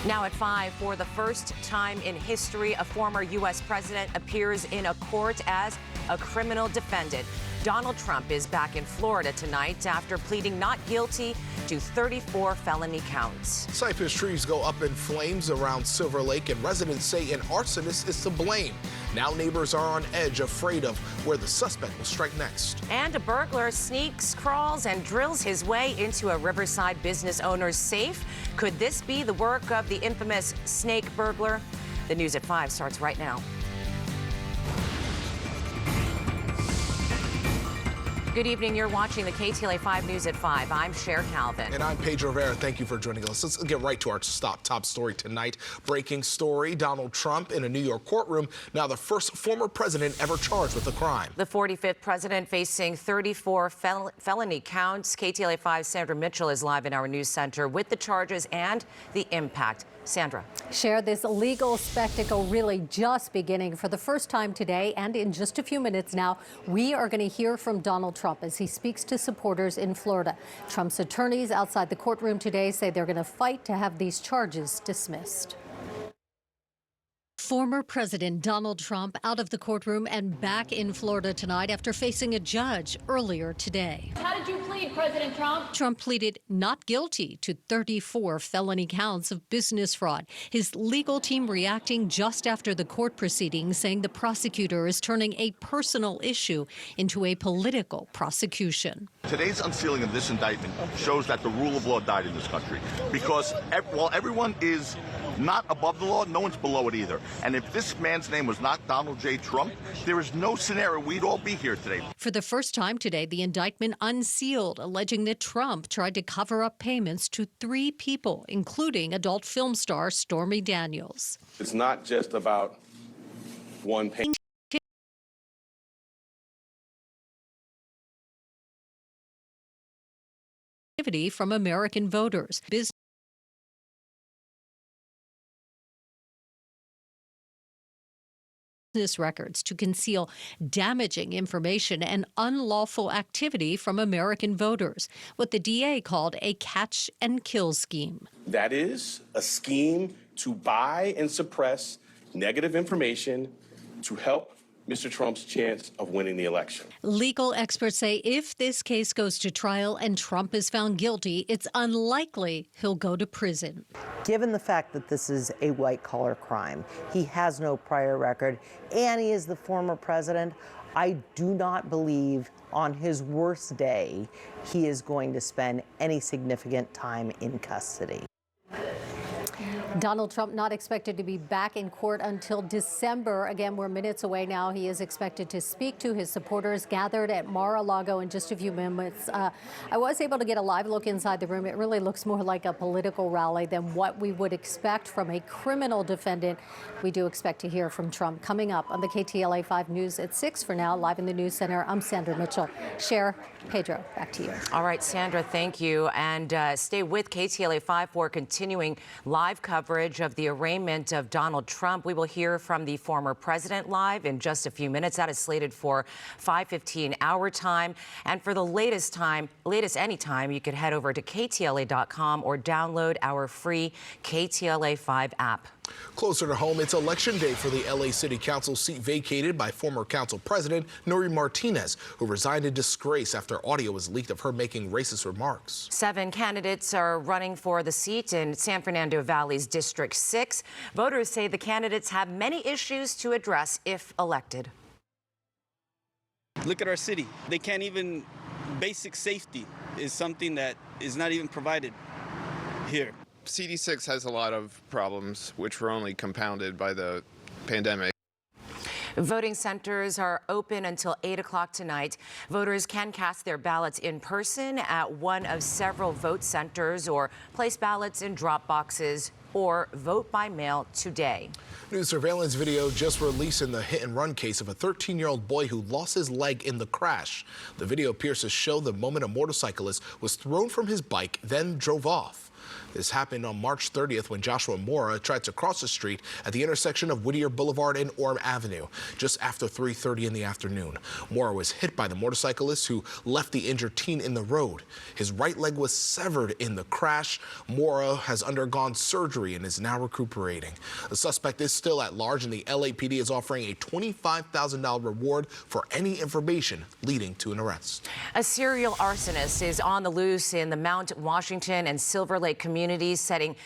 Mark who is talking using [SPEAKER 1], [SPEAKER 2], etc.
[SPEAKER 1] Now at 5, for the first time in history, a former U.S. president appears in a court as a criminal defendant. Donald Trump is back in Florida tonight after pleading not guilty to 34 felony counts.
[SPEAKER 2] Cypress trees go up in flames around Silver Lake, and residents say an arsonist is to blame. Now neighbors are on edge, afraid of where the suspect will strike next.
[SPEAKER 1] And a burglar sneaks, crawls, and drills his way into a Riverside business owner's safe. Could this be the work of the infamous snake burglar? The news at 5 starts right now. Good evening. You're watching the KTLA 5 News at 5. I'm Cher Calvin.
[SPEAKER 2] And I'm Pedro Rivera. Thank you for joining us. Let's get right to our top story tonight. Breaking story, Donald Trump in a New York courtroom, now the first former president ever charged with a crime.
[SPEAKER 1] The 45th president facing 34 felony counts. KTLA 5's Sandra Mitchell is live in our news center with the charges and the impact. Sandra.
[SPEAKER 3] Cher, this legal spectacle really just beginning for the first time today, and in just a few minutes now, we are going to hear from Donald Trump as he speaks to supporters in Florida. Trump's attorneys outside the courtroom today say they're going to fight to have these charges dismissed. Former President Donald Trump out of the courtroom and back in Florida tonight after facing a judge earlier today.
[SPEAKER 4] How did you plead, President Trump?
[SPEAKER 3] Trump pleaded not guilty to 34 felony counts of business fraud. His legal team reacting just after the court proceedings, saying the prosecutor is turning a personal issue into a political prosecution.
[SPEAKER 5] Today's unsealing of this indictment shows that the rule of law died in this country, because while everyone is not above the law, no one's below it either. And if this man's name was not Donald J. Trump, there is no scenario we'd all be here today.
[SPEAKER 3] For the first time today, the indictment unsealed, alleging that Trump tried to cover up payments to 3 people, including adult film star Stormy Daniels.
[SPEAKER 6] It's not just about one payment.
[SPEAKER 3] From American voters. Business records to conceal damaging information and unlawful activity from American voters, what the DA called a catch and kill scheme.
[SPEAKER 6] That is a scheme to buy and suppress negative information to help Mr. Trump's chance of winning the election.
[SPEAKER 3] Legal experts say if this case goes to trial and Trump is found guilty, it's unlikely he'll go to prison.
[SPEAKER 7] Given the fact that this is a white-collar crime, he has no prior record, and he is the former president, I do not believe on his worst day he is going to spend any significant time in custody.
[SPEAKER 3] Donald Trump not expected to be back in court until December. Again, we're minutes away now. He is expected to speak to his supporters gathered at Mar-a-Lago in just a few minutes. I was able to get a live look inside the room. It really looks more like a political rally than what we would expect from a criminal defendant. We do expect to hear from Trump coming up on the KTLA 5 News at 6. For now, live in the News Center, I'm Sandra Mitchell. Cher, Pedro, back to you.
[SPEAKER 1] All right, Sandra, thank you. And stay with KTLA 5 for continuing live coverage of the arraignment of Donald Trump. We will hear from the former president live in just a few minutes. That is slated for 5:15 our time. And for the latest anytime, you could head over to KTLA.com or download our free KTLA 5 app.
[SPEAKER 2] Closer to home, it's election day for the L.A. City Council seat vacated by former council president Nuri Martinez, who resigned in disgrace after audio was leaked of her making racist remarks. 7
[SPEAKER 1] candidates are running for the seat in San Fernando Valley's District 6. Voters say the candidates have many issues to address if elected.
[SPEAKER 8] Look at our city. They can't even, basic safety is something that is not even provided here.
[SPEAKER 9] CD6 has a lot of problems, which were only compounded by the pandemic.
[SPEAKER 1] Voting centers are open until 8 o'clock tonight. Voters can cast their ballots in person at one of several vote centers or place ballots in drop boxes or vote by mail today.
[SPEAKER 2] New surveillance video just released in the hit-and-run case of a 13-year-old boy who lost his leg in the crash. The video appears to show the moment a motorcyclist was thrown from his bike, then drove off. This happened on March 30th when Joshua Mora tried to cross the street at the intersection of Whittier Boulevard and Orm Avenue just after 3:30 in the afternoon. Mora was hit by the motorcyclist who left the injured teen in the road. His right leg was severed in the crash. Mora has undergone surgery and is now recuperating. The suspect is still at large, and the LAPD is offering a $25,000 reward for any information leading to an arrest.
[SPEAKER 1] A serial arsonist is on the loose in the Mount Washington and Silver Lake communities, setting